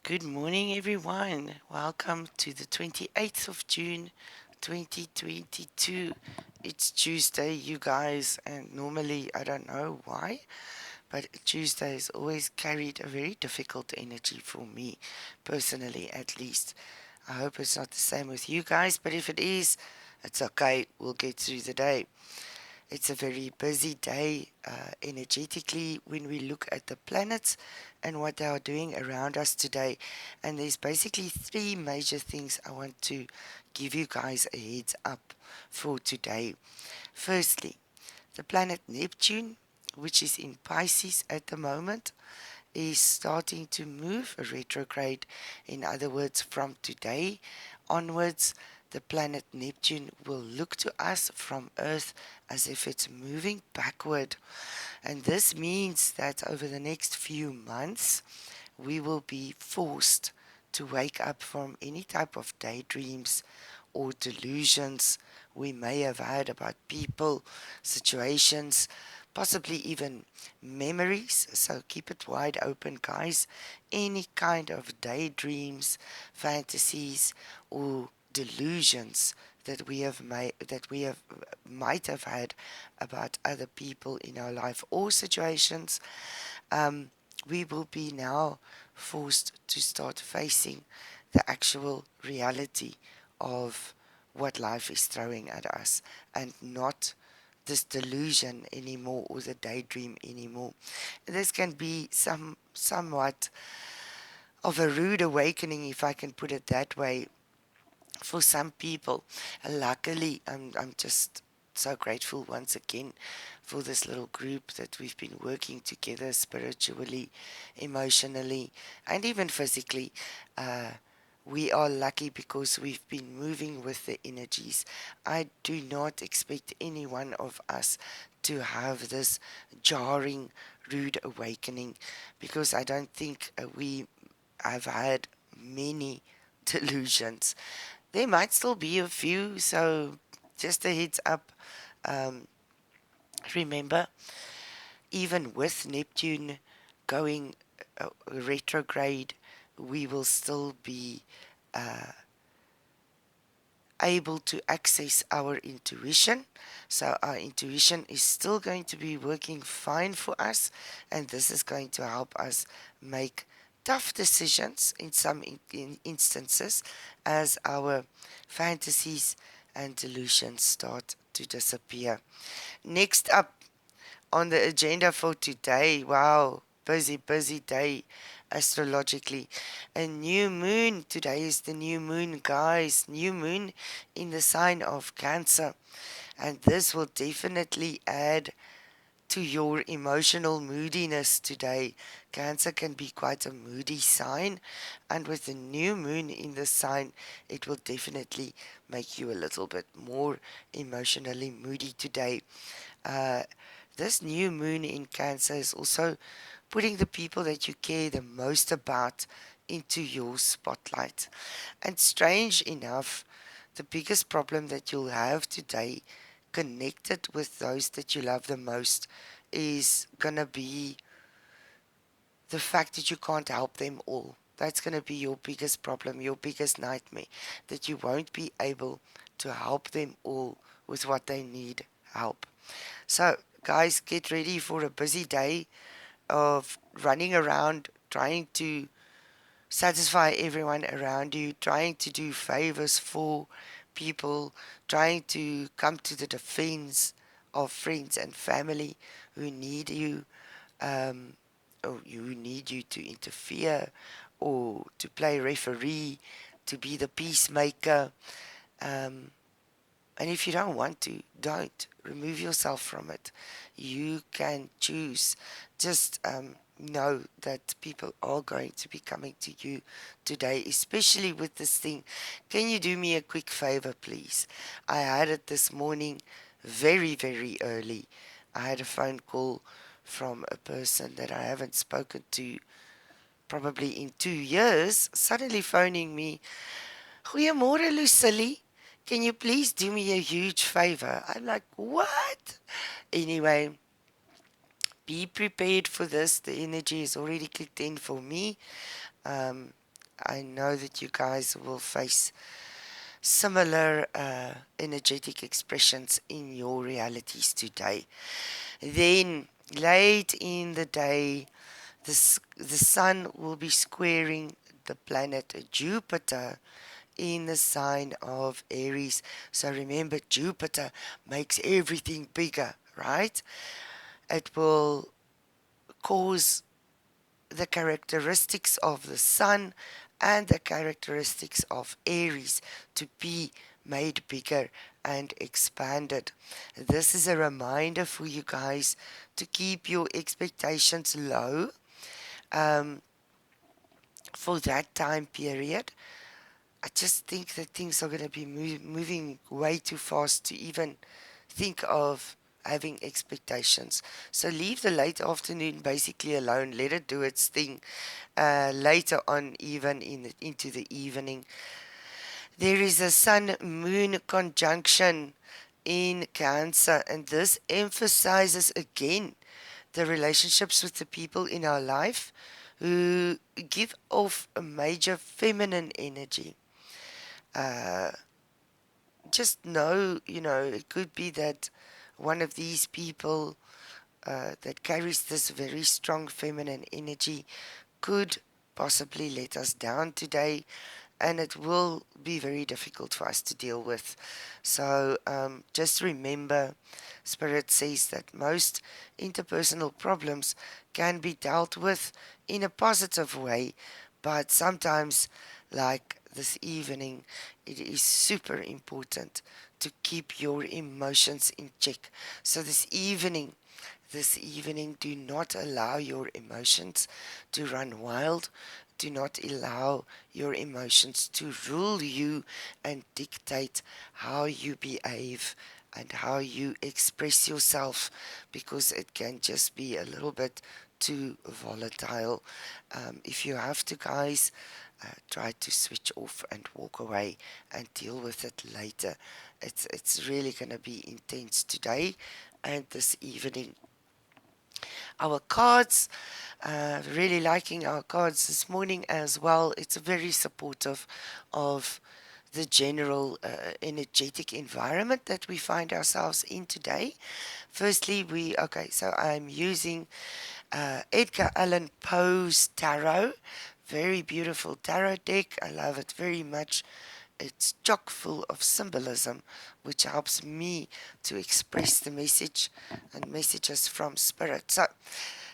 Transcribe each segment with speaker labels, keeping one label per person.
Speaker 1: Good morning, everyone. Welcome to the 28th of June 2022. It's Tuesday, you guys, and normally I don't know why, but Tuesday has always carried a very difficult energy for me, personally at least. I hope it's not the same with you guys, but if it is, it's okay. We'll get through the day. It's a very busy day energetically when we look at the planets and what they are doing around us today. And there's basically three major things I want to give you guys a heads up for today. Firstly, the planet Neptune, which is in Pisces at the moment, is starting to move retrograde. In other words, from today onwards, the planet Neptune will look to us from Earth as if it's moving backward. And this means that over the next few months, we will be forced to wake up from any type of daydreams or delusions we may have had about people, situations, possibly even memories. So keep it wide open, guys. Any kind of daydreams, fantasies, or delusions that we have might have had about other people in our life or situations, um, we will be now forced to start facing the actual reality of what life is throwing at us and not this delusion anymore or the daydream anymore. This can be somewhat of a rude awakening, if I can put it that way, for some people. Luckily, I'm just so grateful once again for this little group that we've been working together spiritually, emotionally, and even physically. Uh, we are lucky because we've been moving with the energies. I do not expect any one of us to have this jarring, rude awakening because I don't think we have had many delusions. There might still be a few, so just a heads up. Um, Remember, even with Neptune going retrograde, we will still be uh, able to access our intuition. So, our intuition is still going to be working fine for us, and this is going to help us make tough decisions in some in instances as our fantasies and delusions start to disappear. Next up on the agenda for today, wow, busy day astrologically. A new moon. Today is the new moon, guys. New moon in the sign of Cancer. And this will definitely add to your emotional moodiness today. Cancer can be quite a moody sign, and with the new moon in the sign, it will definitely make you a little bit more emotionally moody today. Uh, this new moon in Cancer is also putting the people that you care the most about into your spotlight. And strange enough, the biggest problem that you'll have today connected with those that you love the most is gonna be the fact that you can't help them all. That's gonna be your biggest problem, your biggest nightmare, that you won't be able to help them all with what they need help. So, guys, get ready for a busy day of running around trying to satisfy everyone around you, trying to do favors for people, trying to come to the defense of friends and family who need you, um, or who need you to interfere or to play referee, to be the peacemaker. Um, and if you don't want to, don't. Remove yourself from it. You can choose. Just know that people are going to be coming to you today, especially with this thing. Can you do me a quick favor, please? I had it this morning very, very early. I had a phone call from a person that I haven't spoken to probably in 2 years, suddenly phoning me. Goeiemôre, Lucille. Can you please do me a huge favor? I'm like, what? Anyway, be prepared for this. The energy is already kicked in for me. Um, I know that you guys will face similar energetic expressions in your realities today. Then, late in the day, the sun will be squaring the planet Jupiter in the sign of Aries. So remember, Jupiter makes everything bigger, right? It will cause the characteristics of the sun and the characteristics of Aries to be made bigger and expanded. This is a reminder for you guys to keep your expectations low um, for that time period. I just think that things are going to be moving way too fast to even think of having expectations. So leave the late afternoon basically alone. Let it do its thing. Later on, even into the evening, there is a Sun Moon conjunction in Cancer, and this emphasizes again the relationships with the people in our life who give off a major feminine energy. Uh, just know, it could be that one of these people that carries this very strong feminine energy could possibly let us down today, and it will be very difficult for us to deal with. So just remember, Spirit says that most interpersonal problems can be dealt with in a positive way, but sometimes, like this evening, it is super important to keep your emotions in check. So this evening, do not allow your emotions to run wild. Do not allow your emotions to rule you and dictate how you behave and how you express yourself, because it can just be a little bit too volatile. If you have to, guys, try to switch off and walk away and deal with it later. It's really going to be intense today and this evening. Our cards, really liking our cards this morning as well. It's very supportive of the general energetic environment that we find ourselves in today. Firstly, so I'm using Edgar Allan Poe's tarot. Very beautiful tarot deck. I love it very much. It's chock full of symbolism, which helps me to express the message and messages from spirit. So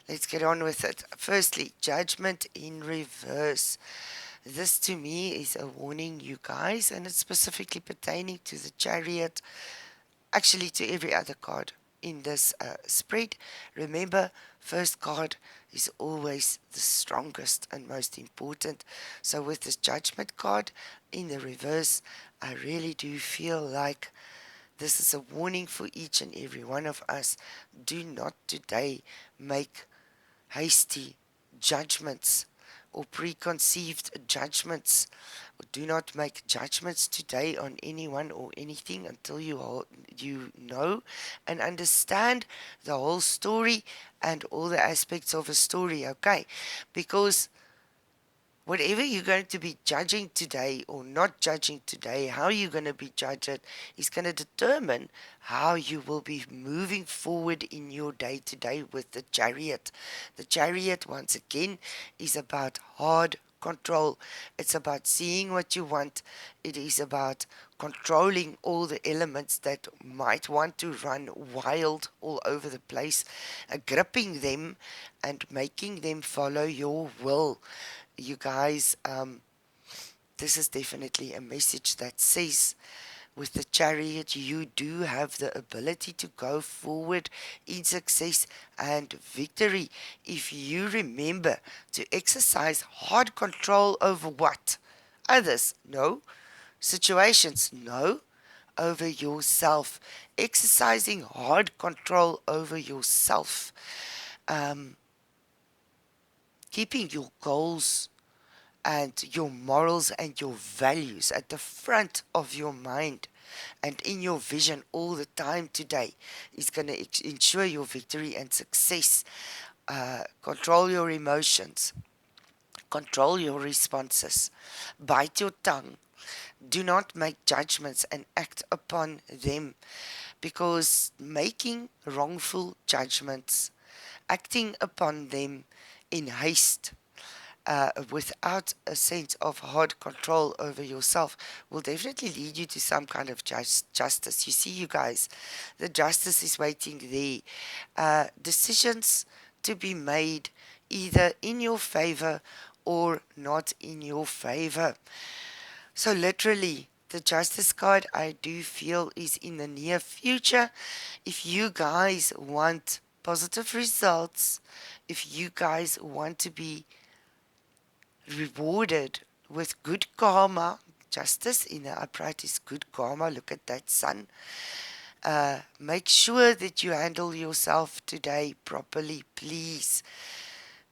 Speaker 1: let's get on with it. Firstly, judgment in reverse. This to me is a warning, you guys, and it's specifically pertaining to the chariot, actually to every other card in this spread. Remember, first card is always the strongest and most important. So with this judgment card in the reverse, I really do feel like this is a warning for each and every one of us. Do not today make hasty judgments or preconceived judgments. Do not make judgments today on anyone or anything until you know and understand the whole story and all the aspects of a story, okay? Because whatever you're going to be judging today or not judging today, how you're going to be judged is going to determine how you will be moving forward in your day to day with the chariot. The chariot, once again, is about hard control. It's about seeing what you want. It is about controlling all the elements that might want to run wild all over the place, gripping them and making them follow your will. You guys, this is definitely a message that says with the chariot, you do have the ability to go forward in success and victory if you remember to exercise hard control over what? Others? No. Situations? No. Over yourself. Exercising hard control over yourself. Um, Keeping your goals and your morals and your values at the front of your mind and in your vision all the time today is going to ensure your victory and success. Control your emotions. Control your responses. Bite your tongue. Do not make judgments and act upon them, because making wrongful judgments, acting upon them in haste, without a sense of hard control over yourself, will definitely lead you to some kind of justice. You see, you guys, the justice is waiting there. Decisions to be made either in your favor or not in your favor. So, literally, the justice card I do feel is in the near future. If you guys want positive results, if you guys want to be rewarded with good karma. Justice in the upright is good karma. Look at that sun. Make sure that you handle yourself today properly, please.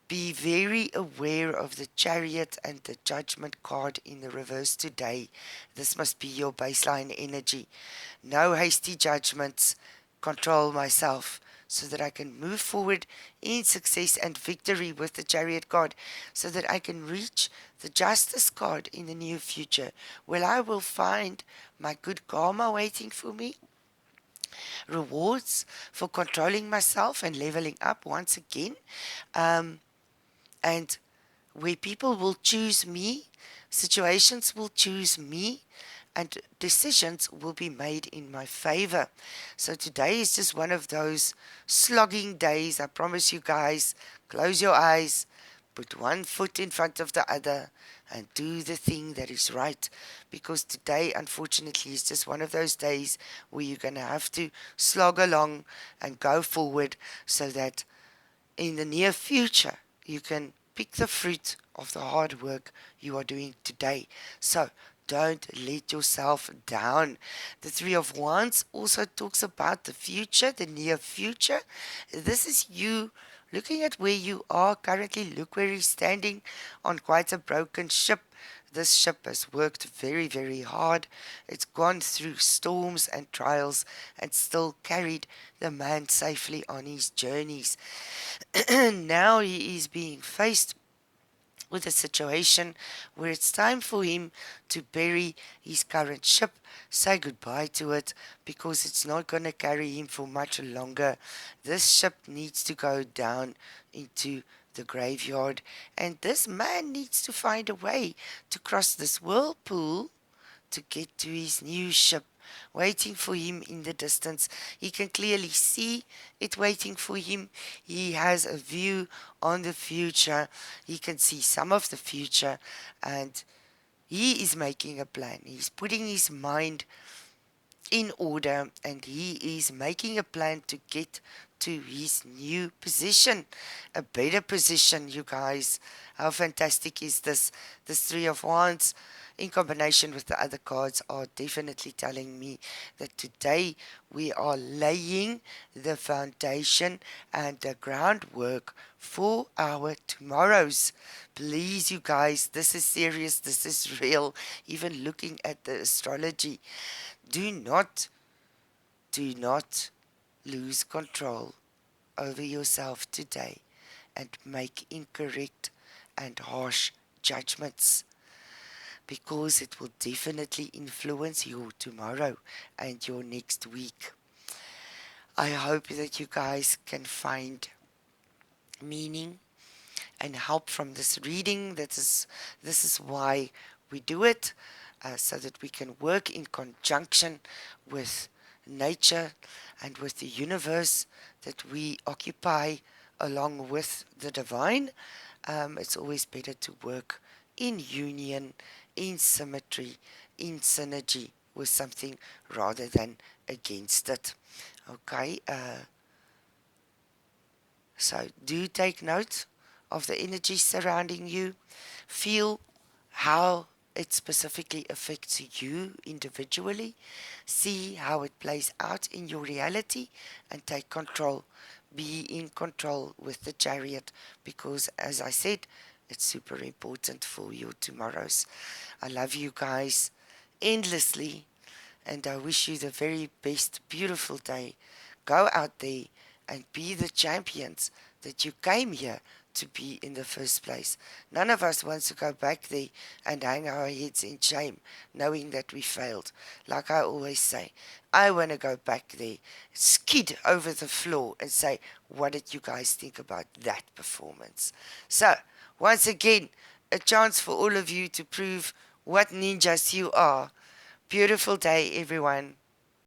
Speaker 1: Be very aware of the chariot and the judgment card in the reverse today. This must be your baseline energy. No hasty judgments. Control myself so that I can move forward in success and victory with the chariot card, so that I can reach the justice card in the near future, where I will find my good karma waiting for me, rewards for controlling myself and leveling up once again, um, and where people will choose me, situations will choose me, and decisions will be made in my favor. So today is just one of those slogging days. I promise you guys, close your eyes, put one foot in front of the other, and do the thing that is right. Because today, unfortunately, is just one of those days where you're going to have to slog along and go forward, so that in the near future you can pick the fruit of the hard work you are doing today. So don't let yourself down. The Three of Wands also talks about the future, the near future. This is you looking at where you are currently. Look where you're standing on quite a broken ship. This ship has worked very, very hard. It's gone through storms and trials and still carried the man safely on his journeys. Now he is being faced with a situation where it's time for him to bury his current ship, say goodbye to it, because it's not going to carry him for much longer. This ship needs to go down into the graveyard, and this man needs to find a way to cross this whirlpool to get to his new ship waiting for him in the distance. He can clearly see it waiting for him. He has a view on the future. He can see some of the future, and he is making a plan. He's putting his mind in order, and he is making a plan to get to his new position, a better position, you guys. How fantastic is this? This Three of Wands in combination with the other cards are definitely telling me that today we are laying the foundation and the groundwork for our tomorrows. Please, you guys, this is serious, this is real. Even looking at the astrology, do not, do not lose control over yourself today and make incorrect and harsh judgments, because it will definitely influence your tomorrow and your next week. I hope that you guys can find meaning and help from this reading. This is why we do it, so that we can work in conjunction with nature and with the universe that we occupy along with the divine. It's always better to work in union, in symmetry, in synergy with something rather than against it. Okay, so do take note of the energy surrounding you. Feel how it specifically affects you individually. See how it plays out in your reality and take control. Be in control with the chariot, because, as I said, it's super important for your tomorrows. I love you guys endlessly, and I wish you the very best, beautiful day. Go out there and be the champions that you came here to be in the first place. None of us wants to go back there and hang our heads in shame, knowing that we failed. Like I always say, I want to go back there, skid over the floor, and say, what did you guys think about that performance? So, once again, a chance for all of you to prove what ninjas you are. Beautiful day, everyone.